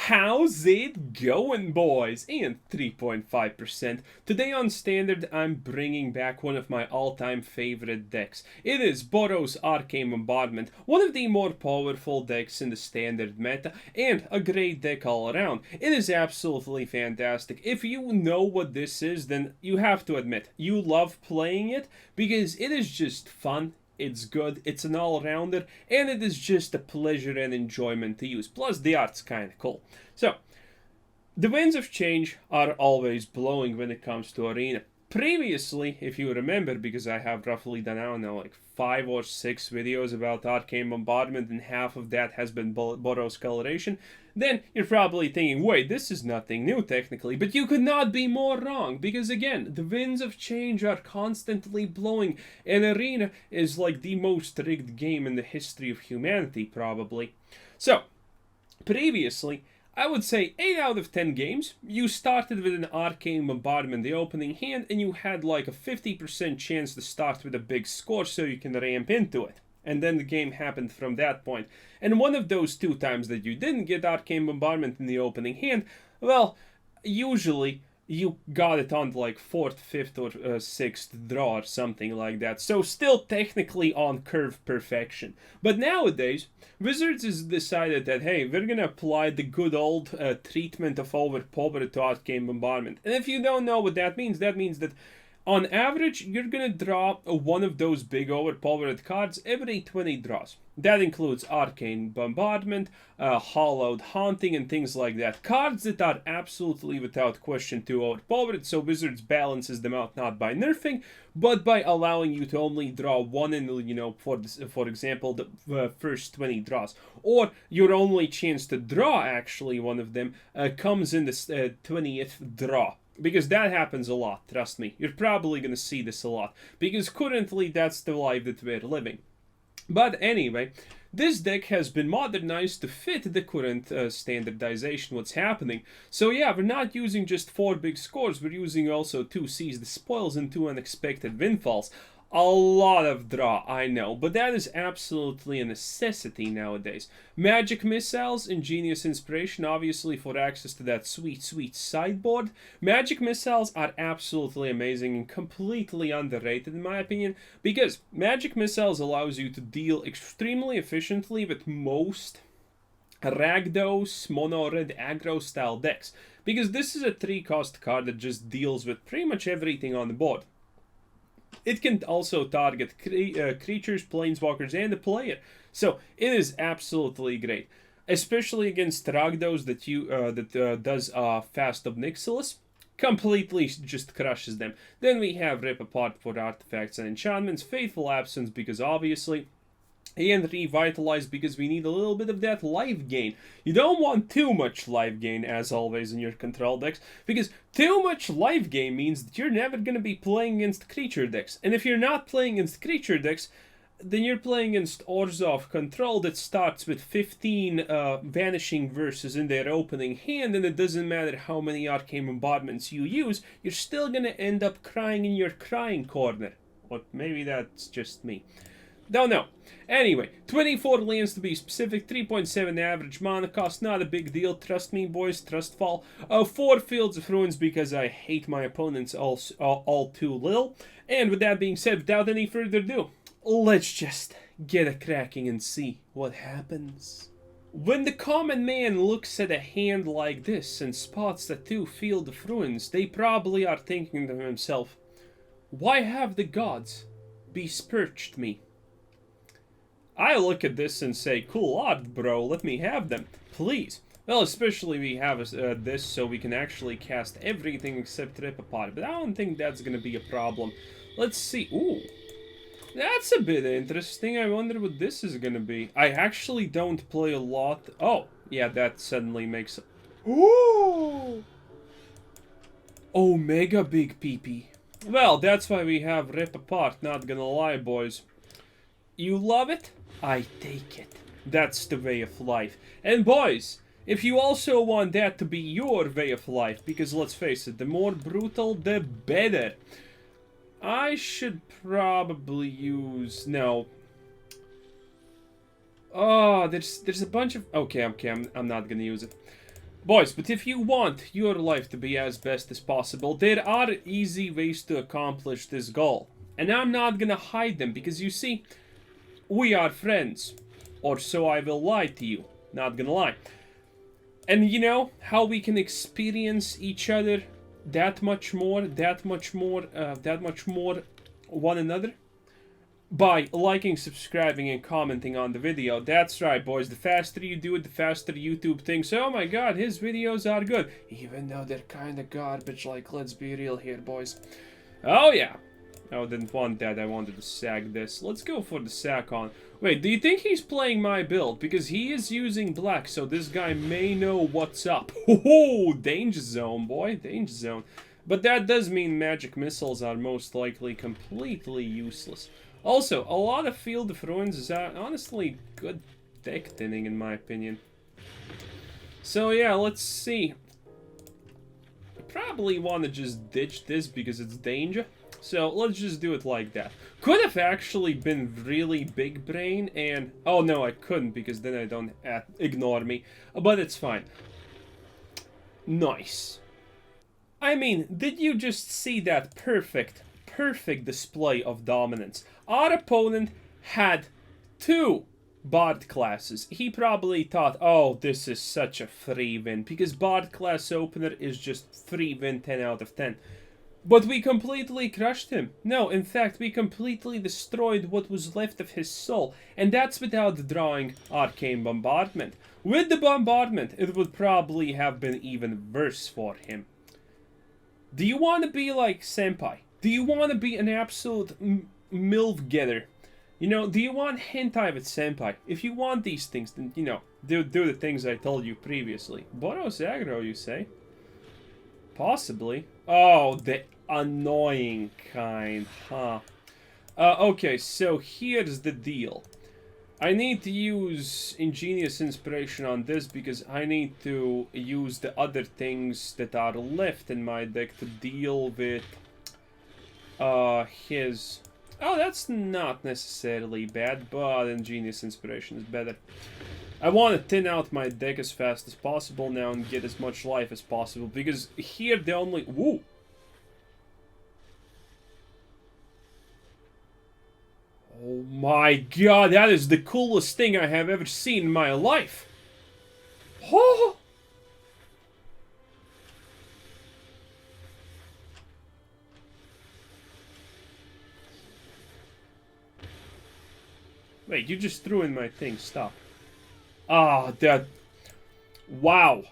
How's it going, boys? And 3.5%. Today on Standard, I'm bringing back one of my all-time favorite decks. It is Boros Arcane Bombardment, one of the more powerful decks in the Standard meta, and a great deck all around. It is absolutely fantastic. If you know what this is, then you have to admit, you love playing it, because it is just fun. It's good, it's an all-rounder, and it is just a pleasure and enjoyment to use. Plus, the art's kinda cool. So, the winds of change are always blowing when it comes to Arena. Previously, if you remember, because I have roughly done, I don't know, like 5 or 6 videos about Arcane Bombardment, and half of that has been Boros coloration, then you're probably thinking, wait, this is nothing new technically, but you could not be more wrong, because again, the winds of change are constantly blowing, and Arena is like the most rigged game in the history of humanity, probably. So, previously, I would say 8 out of 10 games, you started with an Arcane Bombardment the opening hand, and you had like a 50% chance to start with a big score so you can ramp into it. And then the game happened from that point. And one of those 2 times that you didn't get Arcane Bombardment in the opening hand, well, usually you got it on like 4th, 5th, or 6th draw or something like that. So still technically on curve perfection. But nowadays, Wizards has decided that, hey, we're gonna apply the good old treatment of overpower to Arcane Bombardment. And if you don't know what that means that on average, you're gonna draw one of those big overpowered cards every 20 draws. That includes Arcane Bombardment, Hollowed Haunting, and things like that. Cards that are absolutely without question too overpowered, so Wizards balances them out not by nerfing, but by allowing you to only draw one in, you know, for example, the first 20 draws. Or your only chance to draw, actually, one of them, comes in the 20th draw. Because that happens a lot, trust me. You're probably going to see this a lot. Because currently that's the life that we're living. But anyway, this deck has been modernized to fit the current standardization, what's happening. So yeah, we're not using just 4 big scores, we're using also 2 Seize the Spoils and 2 Unexpected Windfalls. A lot of draw, I know, but that is absolutely a necessity nowadays. Magic Missiles, Igneous Inspiration, obviously for access to that sweet, sweet sideboard. Magic Missiles are absolutely amazing and completely underrated in my opinion, because Magic Missiles allows you to deal extremely efficiently with most Rakdos, Mono Red Aggro style decks, because this is a 3-cost card that just deals with pretty much everything on the board. It can also target creatures, planeswalkers, and the player. So it is absolutely great, especially against Rakdos that does Fast of Nixilis. Completely just crushes them. Then we have Rip Apart for artifacts and enchantments, Fateful Absence because obviously, and Revitalize because we need a little bit of that life gain. You don't want too much life gain, as always, in your control decks, because too much life gain means that you're never going to be playing against creature decks. And if you're not playing against creature decks, then you're playing against Orzhov control that starts with 15 Vanishing Verses in their opening hand, and it doesn't matter how many Arcane Bombardments you use, you're still going to end up crying in your crying corner. Or maybe that's just me. Don't know. Anyway, 24 lands to be specific, 3.7 average mana cost, not a big deal, trust me boys, trust fall. 4 Fields of Ruins because I hate my opponents all too little. And with that being said, without any further ado, let's just get a cracking and see what happens. When the common man looks at a hand like this and spots the 2 Field of Ruins, they probably are thinking to himself, why have the gods besmirched me? I look at this and say, cool art, bro, let me have them, please. Well, especially we have this, so we can actually cast everything except Rip Apart, but I don't think that's gonna be a problem. Let's see. Ooh, that's a bit interesting. I wonder what this is gonna be. I actually don't play a lot. Oh, yeah, that suddenly makes... Ooh! Omega Big PP. Well, that's why we have Rip Apart, not gonna lie, boys. You love it? I take it. That's the way of life. And boys, if you also want that to be your way of life, because let's face it, the more brutal, the better. I should probably use... No. Oh, there's a bunch of... Okay, I'm not gonna use it. Boys, but if you want your life to be as best as possible, there are easy ways to accomplish this goal. And I'm not gonna hide them, because you see, we are friends. Or so I will lie to you. Not gonna lie. And you know how we can experience each other that much more one another? By liking, subscribing, and commenting on the video. That's right, boys. The faster you do it, the faster YouTube thinks, oh my god, his videos are good. Even though they're kinda garbage, like, let's be real here, boys. Oh yeah. Oh, didn't want that. I wanted to sack this. Let's go for the sack on. Wait, do you think he's playing my build? Because he is using black, so this guy may know what's up. Oh, danger zone, boy. Danger zone. But that does mean magic missiles are most likely completely useless. Also, a lot of Field of Ruins is honestly good deck thinning in my opinion. So yeah, let's see. I probably want to just ditch this because it's danger. So let's just do it like that. Could have actually been really big brain and... Oh no, I couldn't because then I don't ignore me. But it's fine. Nice. I mean, did you just see that perfect display of dominance? Our opponent had 2 Bard classes. He probably thought, oh, this is such a free win, because Bard class opener is just free win 10 out of 10. But we completely crushed him. No, in fact, we completely destroyed what was left of his soul. And that's without drawing Arcane Bombardment. With the Bombardment, it would probably have been even worse for him. Do you want to be like Senpai? Do you want to be an absolute MILF getter? You know, do you want hentai with Senpai? If you want these things, then, you know, do the things I told you previously. Boros aggro, you say? Possibly. Oh, the annoying kind, huh? Okay, so here's the deal. I need to use Igneous Inspiration on this because I need to use the other things that are left in my deck to deal with his... Oh, that's not necessarily bad, but Igneous Inspiration is better. I want to thin out my deck as fast as possible now and get as much life as possible, because here the only... Woo! Oh my god, that is the coolest thing I have ever seen in my life! Oh! Wait, you just threw in my thing, stop. Ah, that... Wow.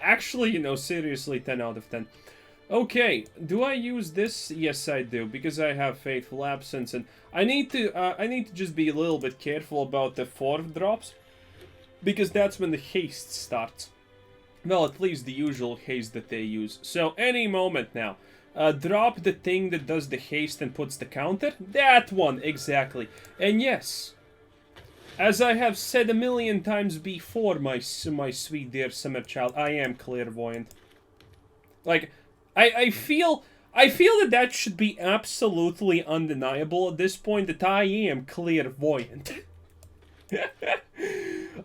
Actually, you know, seriously, 10 out of 10. Okay, do I use this? Yes, I do, because I have Fateful Absence, and I need to just be a little bit careful about the 4 drops, because that's when the haste starts. Well, at least the usual haste that they use. So, any moment now. Drop the thing that does the haste and puts the counter. That one, exactly. And yes, as I have said a million times before, my sweet dear summer child, I am clairvoyant. Like, I feel that should be absolutely undeniable at this point, that I am clairvoyant.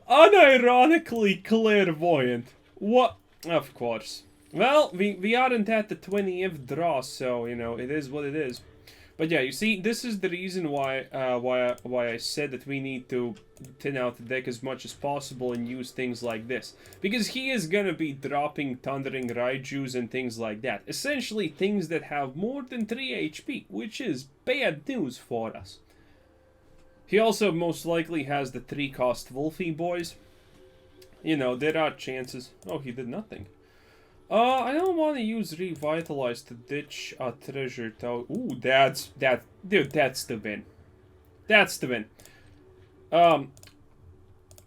Unironically clairvoyant. What? Of course. Well, we aren't at the 20th draw, so, you know, it is what it is. But yeah, you see, this is the reason why I said that we need to thin out the deck as much as possible and use things like this. Because he is gonna be dropping Thundering Raijus and things like that. Essentially, things that have more than 3 HP, which is bad news for us. He also most likely has the 3-cost Wolfie boys. You know, there are chances. Oh, he did nothing. I don't want to use Revitalize to ditch a treasure tower. Ooh, dude, that's the win. That's the win.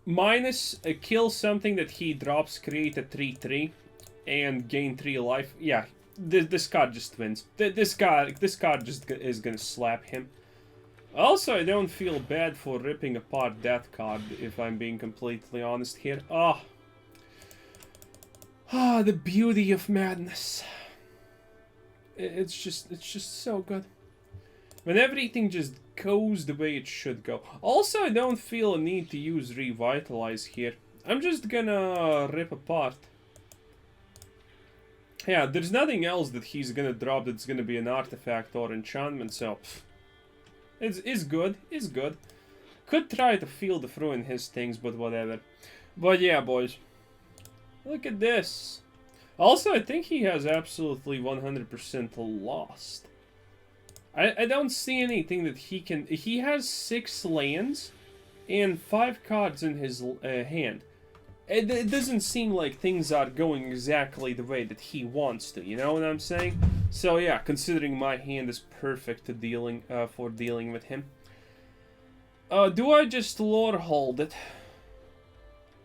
Minus kill something that he drops, create a 3/3, and gain 3 life. Yeah, this card just wins. This card just is gonna slap him. Also, I don't feel bad for ripping apart that card, if I'm being completely honest here. Ah, the beauty of madness. It's just so good. When everything just goes the way it should go. Also, I don't feel a need to use Revitalize here. I'm just gonna rip apart. Yeah, there's nothing else that he's gonna drop that's gonna be an artifact or enchantment, so it's good. It's good. Could try to field the through in his things, but whatever. But yeah, boys. Look at this. Also, I think he has absolutely 100% lost. I don't see anything that he can... He has 6 lands and 5 cards in his hand. It doesn't seem like things are going exactly the way that he wants to, you know what I'm saying? So yeah, considering my hand is perfect to for dealing with him. Do I just Lorehold it?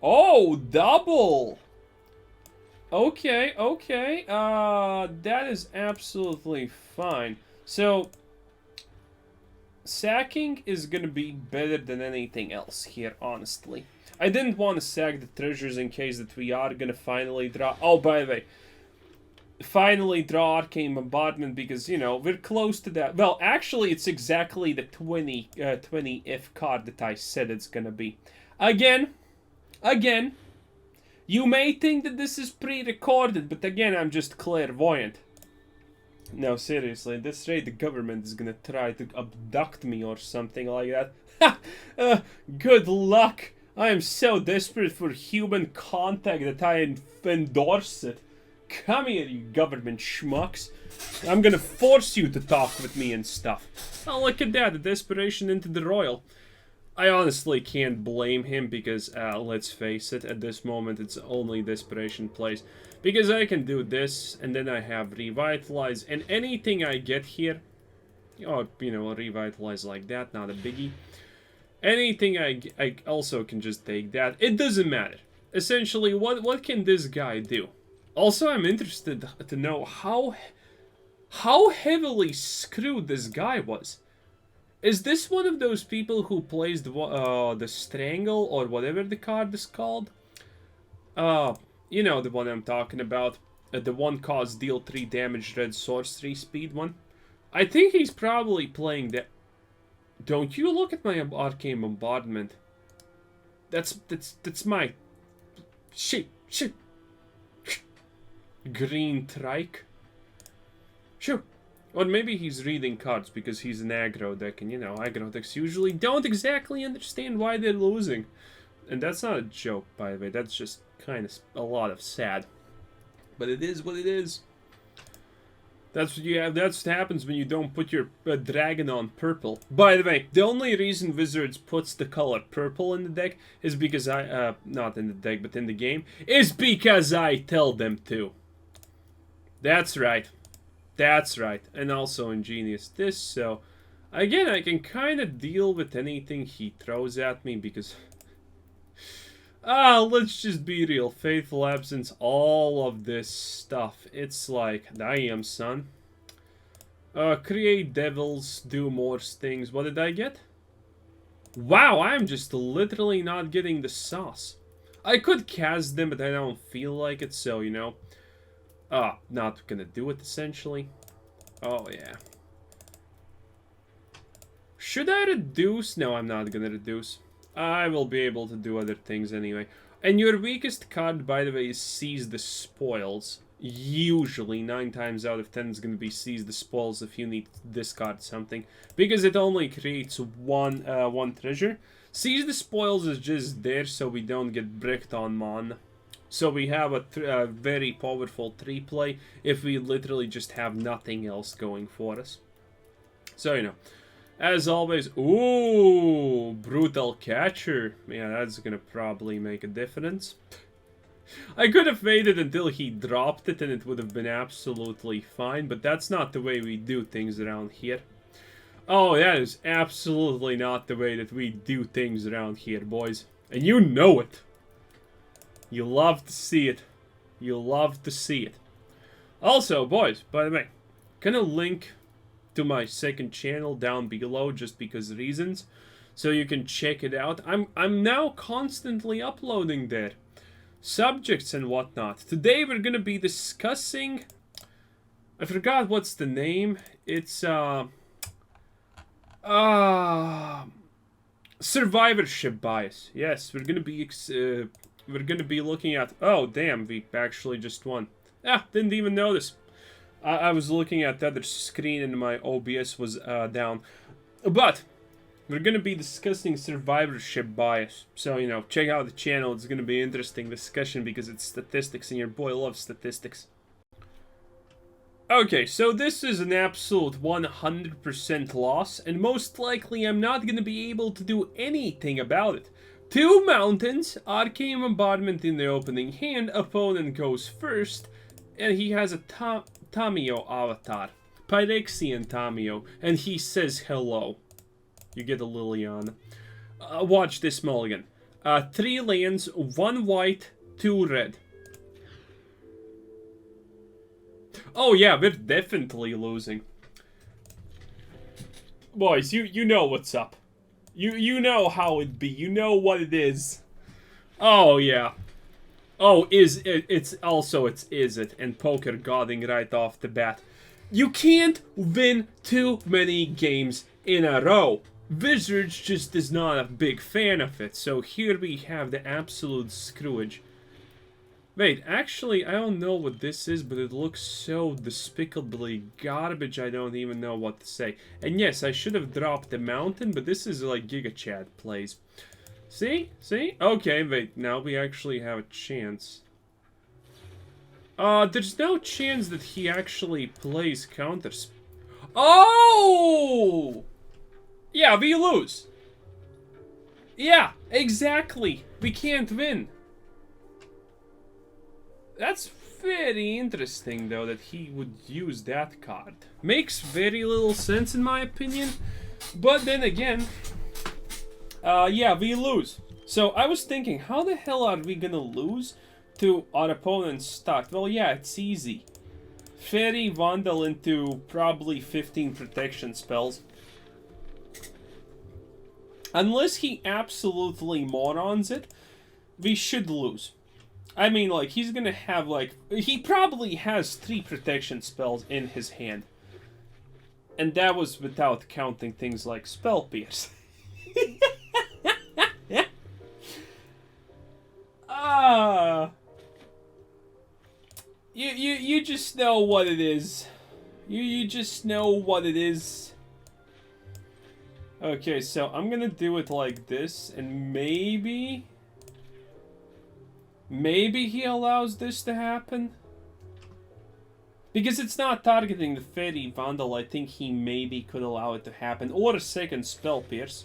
Oh, double! Okay, okay. That is absolutely fine. So, sacking is gonna be better than anything else here, honestly. I didn't want to sack the treasures in case that we are gonna finally draw... Oh, by the way. Finally draw Arcane Bombardment because, you know, we're close to that. Well, actually, it's exactly the 20 if card that I said it's gonna be. Again, you may think that this is pre-recorded, but again, I'm just clairvoyant. No, seriously, at this rate, the government is gonna try to abduct me or something like that. Ha! Good luck! I am so desperate for human contact that I endorse it. Come here, you government schmucks. I'm gonna force you to talk with me and stuff. Oh, look at that, the desperation into the royal. I honestly can't blame him because, let's face it, at this moment it's only desperation plays. Because I can do this, and then I have Revitalize, and anything I get here, oh, you know, Revitalize like that, not a biggie. Anything I also can just take that. It doesn't matter. Essentially, what can this guy do? Also, I'm interested to know how heavily screwed this guy was. Is this one of those people who plays the Strangle, or whatever the card is called? You know the one I'm talking about. The one cost deal 3 damage red sorcery speed one. I think he's probably playing that. Don't you look at my Arcane Bombardment. That's my... Shit. Green trike. Sure. Or maybe he's reading cards because he's an aggro deck, and you know, aggro decks usually don't exactly understand why they're losing. And that's not a joke, by the way, that's just kind of a lot of sad. But it is what it is. That's what you have. That's what happens when you don't put your dragon on purple. By the way, the only reason Wizards puts the color purple in the deck is because not in the deck, but in the game, is because I tell them to. That's right. That's right. And also Ingenious this, so... Again, I can kind of deal with anything he throws at me because... let's just be real. Fateful Absence, all of this stuff. It's like, damn, son. Create devils, do more things. What did I get? Wow, I'm just literally not getting the sauce. I could cast them, but I don't feel like it, so, you know. Not gonna do it, essentially. Oh, yeah. Should I reduce? No, I'm not gonna reduce. I will be able to do other things anyway. And your weakest card, by the way, is Seize the Spoils. Usually, 9 times out of 10 is going to be Seize the Spoils if you need to discard something. Because it only creates one treasure. Seize the Spoils is just there so we don't get bricked on Mon. So we have a very powerful 3-play if we literally just have nothing else going for us. So, you know. As always, ooh, Brutal Catcher. Yeah, that's gonna probably make a difference. I could have waited until he dropped it and it would have been absolutely fine, but that's not the way we do things around here. Oh, that is absolutely not the way that we do things around here, boys. And you know it. You love to see it. You love to see it. Also, boys, by the way, gonna link to my second channel down below just because reasons, so you can check it out. I'm now constantly uploading there subjects and whatnot. Today we're gonna be discussing, I forgot what's the name. It's survivorship bias. Yes, we're gonna be looking at, oh damn, we actually just won. Ah, didn't even notice. I was looking at the other screen and my OBS was down. But we're gonna be discussing survivorship bias. So, you know, check out the channel. It's gonna be an interesting discussion because it's statistics and your boy loves statistics. Okay, so this is an absolute 100% loss, and most likely I'm not gonna be able to do anything about it. 2 mountains, Arcane Bombardment in the opening hand, opponent goes first, and he has a Tamio avatar. Pyrexian Tamio, and he says hello. You get a Liliana. Watch this mulligan. 3 lands, 1 white, 2 red. Oh yeah, we're definitely losing. Boys, you know what's up. You know how it be. You know what it is. Oh yeah. Oh, is it and poker godding right off the bat. You can't win too many games in a row. Wizards just is not a big fan of it, so here we have the absolute screwage. Wait, actually, I don't know what this is, but it looks so despicably garbage, I don't even know what to say. And yes, I should have dropped the mountain, but this is like Giga Chat plays. See? See? Okay, wait, now we actually have a chance. There's no chance that he actually plays counters. Oh! Yeah, we lose. Yeah, exactly. We can't win. That's very interesting, though, that he would use that card. Makes very little sense, in my opinion. But then again, yeah, we lose. So I was thinking, how the hell are we gonna lose to our opponent's start? Well, yeah, it's easy. Fairy Vandal into probably 15 protection spells. Unless he absolutely morons it, we should lose. I mean, like, he's gonna have, like... He probably has 3 protection spells in his hand. And that was without counting things like Spell Pierce. You just know what it is. You just know what it is. Okay, so I'm gonna do it like this, and maybe he allows this to happen? Because it's not targeting the Fairy Vandal, I think he maybe could allow it to happen. Or a second Spell Pierce.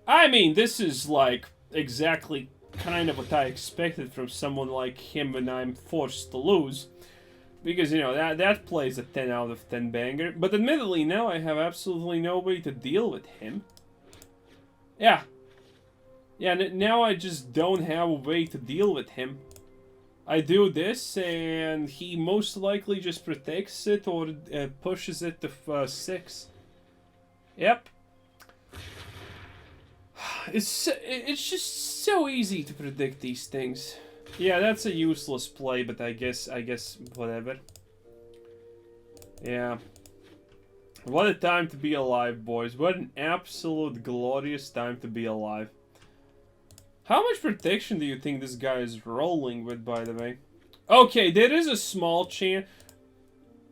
I mean, this is like exactly kind of what I expected from someone like him when I'm forced to lose. Because, you know, that plays a 10 out of 10 banger. But admittedly, now I have absolutely no way to deal with him. Yeah. Yeah, now I just don't have a way to deal with him. I do this, and he most likely just protects it or pushes it to 6. Yep. It's just so easy to predict these things. Yeah, that's a useless play, but I guess whatever. Yeah. What a time to be alive, boys. What an absolute glorious time to be alive. How much protection do you think this guy is rolling with, by the way? Okay, there is a small chance.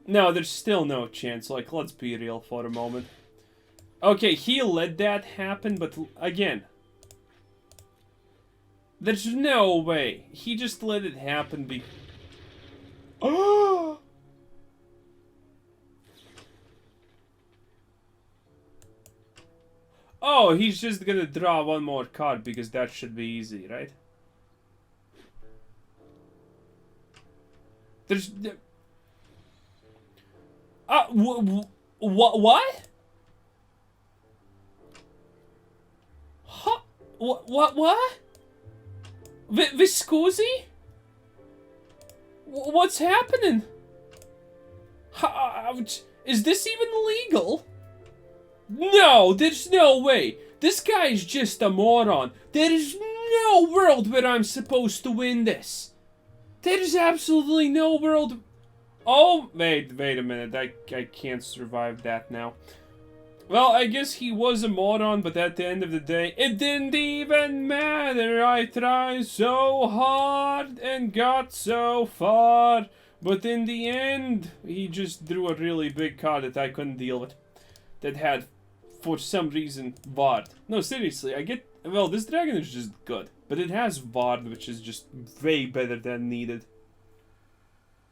No, there's still no chance. Like, let's be real for a moment. Okay, he let that happen, but again... There's no way. He just let it happen Oh! Oh, he's just gonna draw one more card because that should be easy, right? There's... What? Huh? What? Viscosi? What's happening? Is this even legal? No, there's no way. This guy's just a moron. There is no world where I'm supposed to win this. There's absolutely no world... Oh, wait a minute. I can't survive that now. Well, I guess he was a moron, but at the end of the day, it didn't even matter. I tried so hard and got so far. But in the end, he just drew a really big card that I couldn't deal with. That had, for some reason, Vard. No, seriously, I get... Well, this dragon is just good. But it has Vard, which is just way better than needed.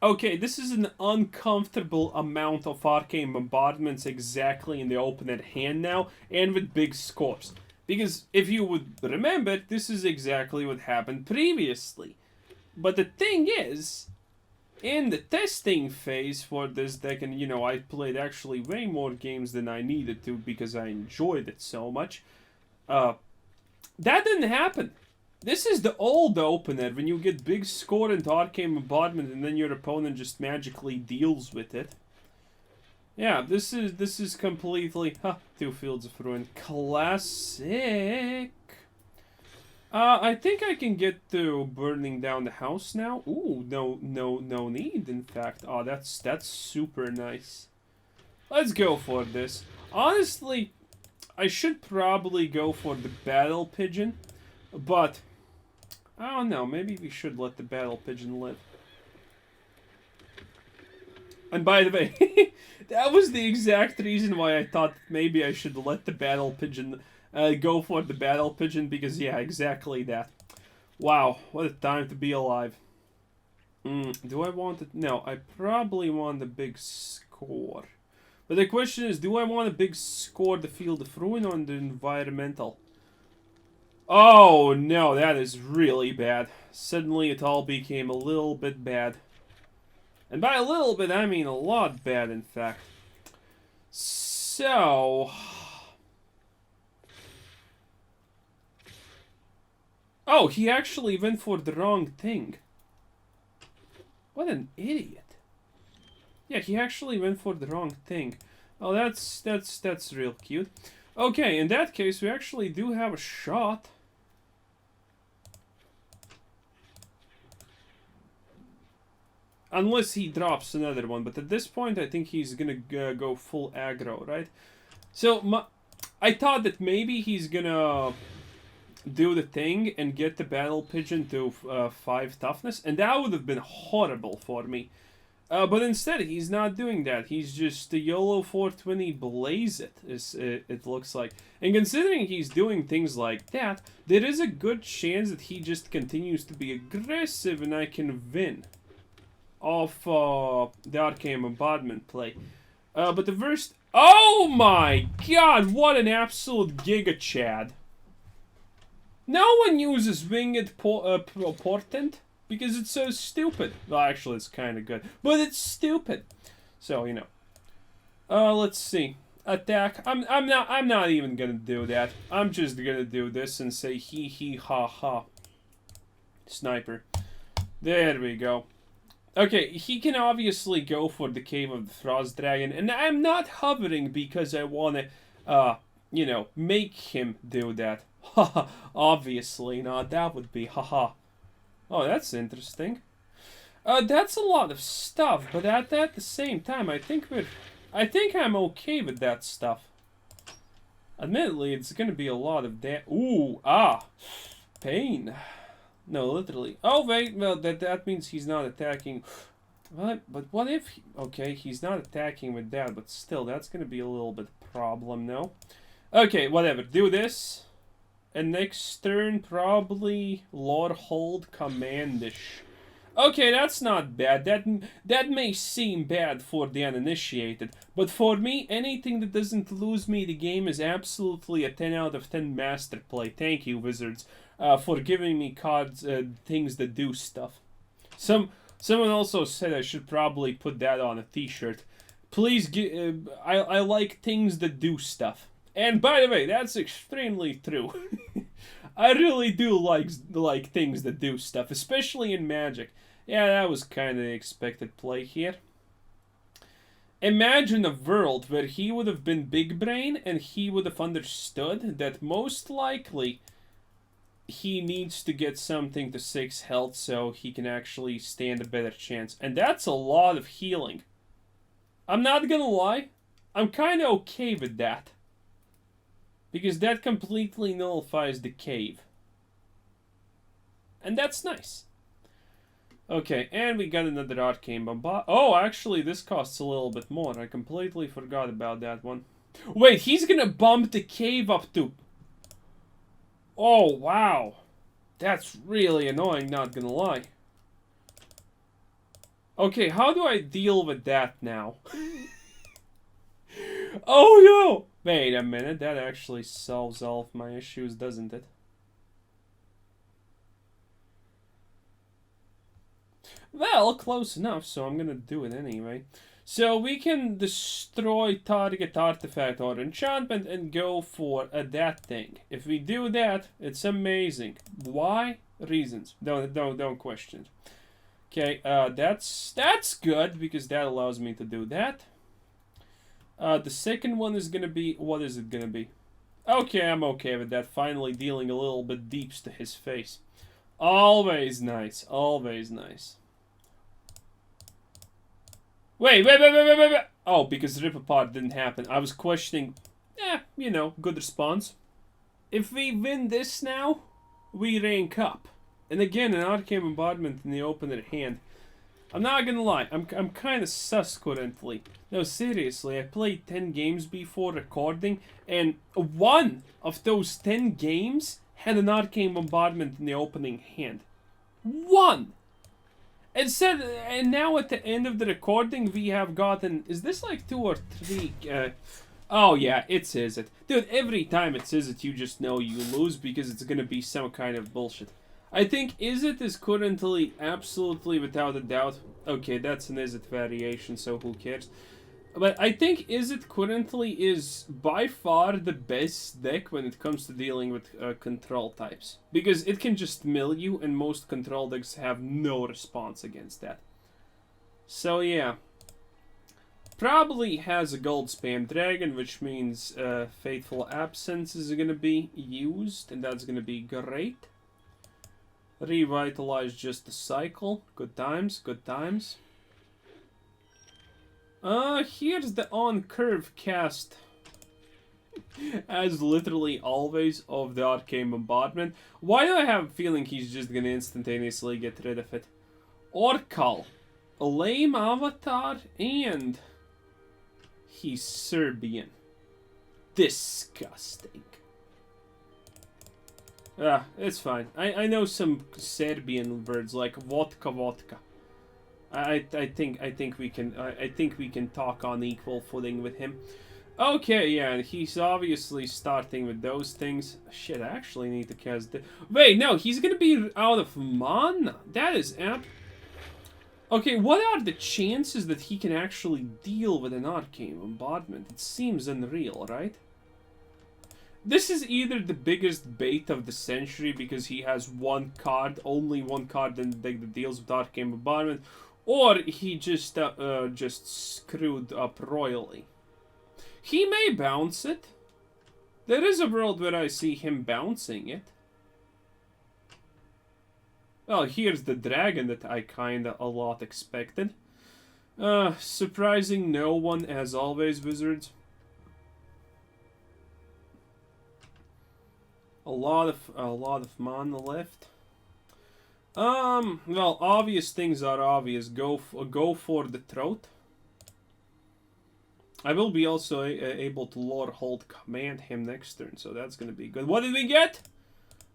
Okay, this is an uncomfortable amount of Arcane Bombardments exactly in the open at hand now, and with big scores. Because, if you would remember, this is exactly what happened previously. But the thing is, in the testing phase for this deck, and you know, I played actually way more games than I needed to because I enjoyed it so much, that didn't happen. This is the old opener, when you get big score into Arcane Bombardment and then your opponent just magically deals with it. Yeah, this is completely... Two Fields of Ruin. Classic! I think I can get to burning down the house now. Ooh, no need, in fact. Oh, that's super nice. Let's go for this. Honestly, I should probably go for the Battle Pigeon, but... I don't know, maybe we should let the Battle Pigeon live. And by the way, that was the exact reason why I thought maybe I should let the Battle Pigeon go for the Battle Pigeon, because yeah, exactly that. Wow, what a time to be alive. Do I want it? No, I probably want a big score. But the question is, do I want a big score the Field of Ruin or the environmental? Oh no, that is really bad. Suddenly it all became a little bit bad. And by a little bit, I mean a lot bad, in fact. So... Oh, he actually went for the wrong thing. What an idiot. Yeah, he actually went for the wrong thing. Oh, that's real cute. Okay, in that case, we actually do have a shot. Unless he drops another one, but at this point I think he's gonna go full aggro, right? So, I thought that maybe he's gonna do the thing and get the Battle Pigeon to 5 toughness, and that would have been horrible for me. But instead, he's not doing that. He's just the YOLO 420 blaze it, it looks like. And considering he's doing things like that, there is a good chance that he just continues to be aggressive and I can win off the Arcane Bombardment play. But the first... Oh my god, what an absolute Giga Chad. No one uses Winged Portent because it's so stupid. Well, actually, it's kind of good, but it's stupid. So, you know. Let's see. Attack. I'm not even gonna do that. I'm just gonna do this and say hee hee ha ha. Sniper. There we go. Okay, he can obviously go for the Cave of the Frost Dragon, and I'm not hovering because I want to, you know, make him do that. Haha, obviously not. That would be haha. Oh, that's interesting. That's a lot of stuff, but at the same time, I think I'm okay with that stuff. Admittedly, it's gonna be a lot of ooh, pain. No, literally. Oh, wait, well, that means he's not attacking. What? But what if... Okay, he's not attacking with that, but still, that's going to be a little bit problem, no? Okay, whatever. Do this. And next turn, probably Lorehold Command-ish. Okay, that's not bad. That may seem bad for the uninitiated. But for me, anything that doesn't lose me the game is absolutely a 10 out of 10 master play. Thank you, Wizards. For giving me cards, things that do stuff. Someone also said I should probably put that on a t-shirt. Please, I like things that do stuff. And by the way, that's extremely true. I really do like things that do stuff, especially in Magic. Yeah, that was kind of the expected play here. Imagine a world where he would have been big brain and he would have understood that most likely he needs to get something to 6 health so he can actually stand a better chance. And that's a lot of healing. I'm not gonna lie, I'm kind of okay with that. Because that completely nullifies the cave. And that's nice. Okay, and we got another Arcane Bombardment. Oh, actually, this costs a little bit more. I completely forgot about that one. Wait, he's gonna bump the cave up to... Oh, wow. That's really annoying, not gonna lie. Okay, how do I deal with that now? Oh, no! Wait a minute, that actually solves all of my issues, doesn't it? Well, close enough, so I'm gonna do it anyway. So we can destroy target artifact or enchantment and go for that thing. If we do that, it's amazing. Why? Reasons. Don't question. Okay, that's good because that allows me to do that. The second one is gonna be, what is it gonna be? Okay, I'm okay with that. Finally dealing a little bit deeps to his face. Always nice. Always nice. Wait. Oh, because Rip Apart didn't happen. I was questioning. You know, good response. If we win this now, we rank up. And again, an Arcane Bombardment in the opener hand. I'm not gonna lie, I'm kind of sus currently. No, seriously, I played 10 games before recording, and one of those 10 games had an Arcane Bombardment in the opening hand. One! And now at the end of the recording, we have gotten... Is this like 2 or 3... oh yeah, it says it. Dude, every time it says it, you just know you lose because it's gonna be some kind of bullshit. I think Izzet is currently absolutely without a doubt... Okay, that's an Izzet variation, so who cares? But I think Izzet currently is by far the best deck when it comes to dealing with control types. Because it can just mill you, and most control decks have no response against that. So yeah. Probably has a gold spam dragon, which means Fateful Absence is going to be used, and that's going to be great. Revitalize just the cycle. Good times, good times. Here's the on-curve cast. As literally always of the Arcane Bombardment. Why do I have a feeling he's just gonna instantaneously get rid of it? Orcal. A lame avatar and... he's Serbian. Disgusting. It's fine. I know some Serbian words like vodka. I think we can talk on equal footing with him. Okay, yeah, and he's obviously starting with those things. Shit, I actually need to cast the... Wait, no, he's gonna be out of mana. That is Okay, what are the chances that he can actually deal with an Arcane Bombardment? It seems unreal, right? This is either the biggest bait of the century because he has one card, only one card in the deck that deals with Arcane Bombardment, or he just screwed up royally. He may bounce it. There is a world where I see him bouncing it. Well, here's the dragon that I kinda a lot expected. Surprising no one as always, Wizards. A lot of mana left. Well, obvious things are obvious. Go for the throat. I will be also able to Lorehold Command him next turn, so that's gonna be good. What did we get?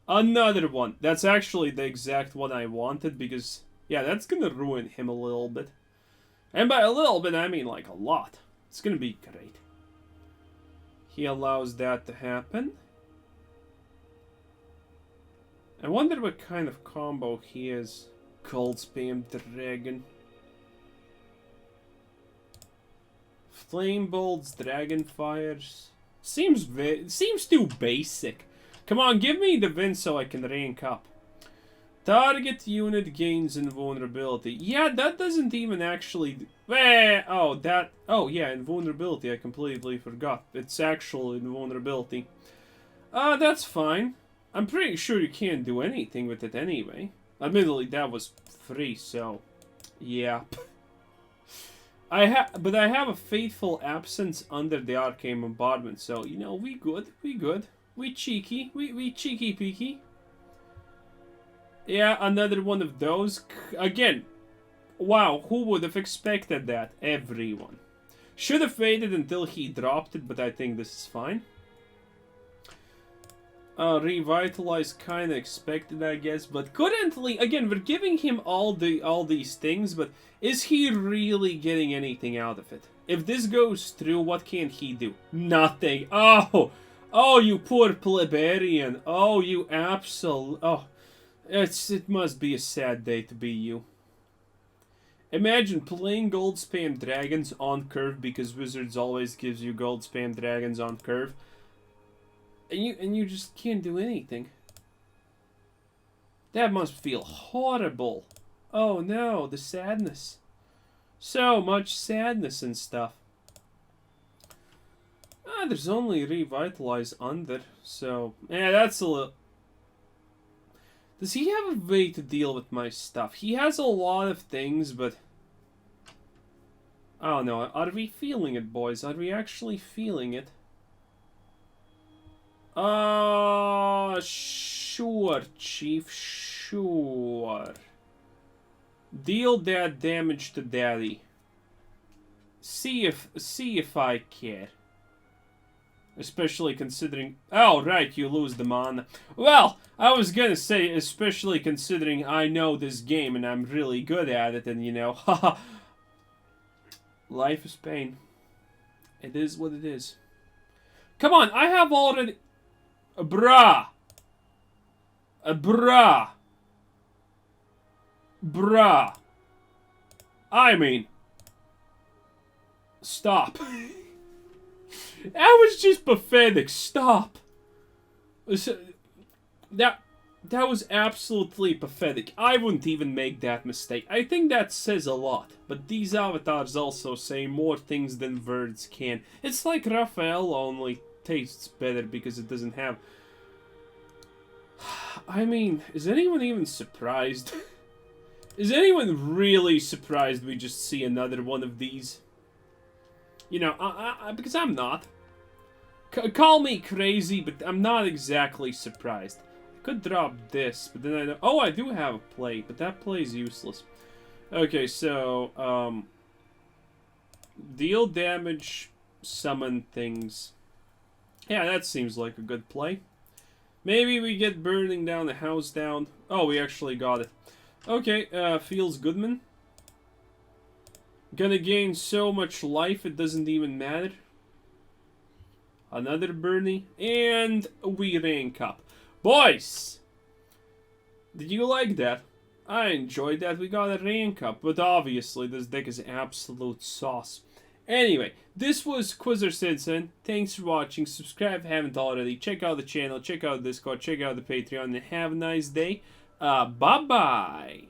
Another one. That's actually the exact one I wanted because, yeah, that's gonna ruin him a little bit. And by a little bit, I mean like a lot. It's gonna be great. He allows that to happen. I wonder what kind of combo he is. Cold Spam Dragon. Flame Bolts, Dragon Fires. Seems too basic. Come on, give me the win so I can rank up. Target unit gains invulnerability. Yeah, that doesn't even actually... Oh, yeah, invulnerability. I completely forgot. It's actual invulnerability. That's fine. I'm pretty sure you can't do anything with it anyway. Admittedly, that was free, so... yeah. But I have a Fateful Absence under the Arcane Bombardment, so, you know, we good. We cheeky. We cheeky peeky. Yeah, another one of those. Again, wow, who would have expected that? Everyone. Should have waited until he dropped it, but I think this is fine. Revitalize kind of expected, I guess, but currently, again, we're giving him all these things, but is he really getting anything out of it? If this goes through, what can he do? Nothing. Oh, you poor plebeian. Oh, you absolute. Oh, it must be a sad day to be you. Imagine playing gold spam dragons on curve because Wizards always gives you gold spam dragons on curve. And you just can't do anything. That must feel horrible. Oh no, the sadness. So much sadness and stuff. There's only Revitalize under, so... Yeah, that's a little... Does he have a way to deal with my stuff? He has a lot of things, but... I don't know. Are we feeling it, boys? Are we actually feeling it? Sure, Chief, sure. Deal that damage to Daddy. See if I care. Especially considering... Oh, right, you lose the mana. Well, I was gonna say, especially considering I know this game and I'm really good at it, and you know, haha. Life is pain. It is what it is. Come on, I have already... Bruh. Bruh. Bruh. I mean... Stop. That was just pathetic. Stop. That was absolutely pathetic. I wouldn't even make that mistake. I think that says a lot. But these avatars also say more things than words can. It's like Raphael, only tastes better because it doesn't have... I mean, is anyone even surprised? Is anyone really surprised we just see another one of these? You know, because I'm not. Call me crazy, but I'm not exactly surprised. I could drop this, but then I know... Oh, I do have a play, but that play is useless. Okay, so, deal damage, summon things. Yeah, that seems like a good play. Maybe we get burning down the house down. Oh, we actually got it. Okay, feels goodman. Gonna gain so much life it doesn't even matter. Another Bernie. And we rank up. Boys! Did you like that? I enjoyed that. We got a rank up. But obviously this deck is absolute sauce. Anyway, this was Quizzer Simpson. Thanks for watching. Subscribe if you haven't already. Check out the channel. Check out Discord. Check out the Patreon. And have a nice day. Bye-bye.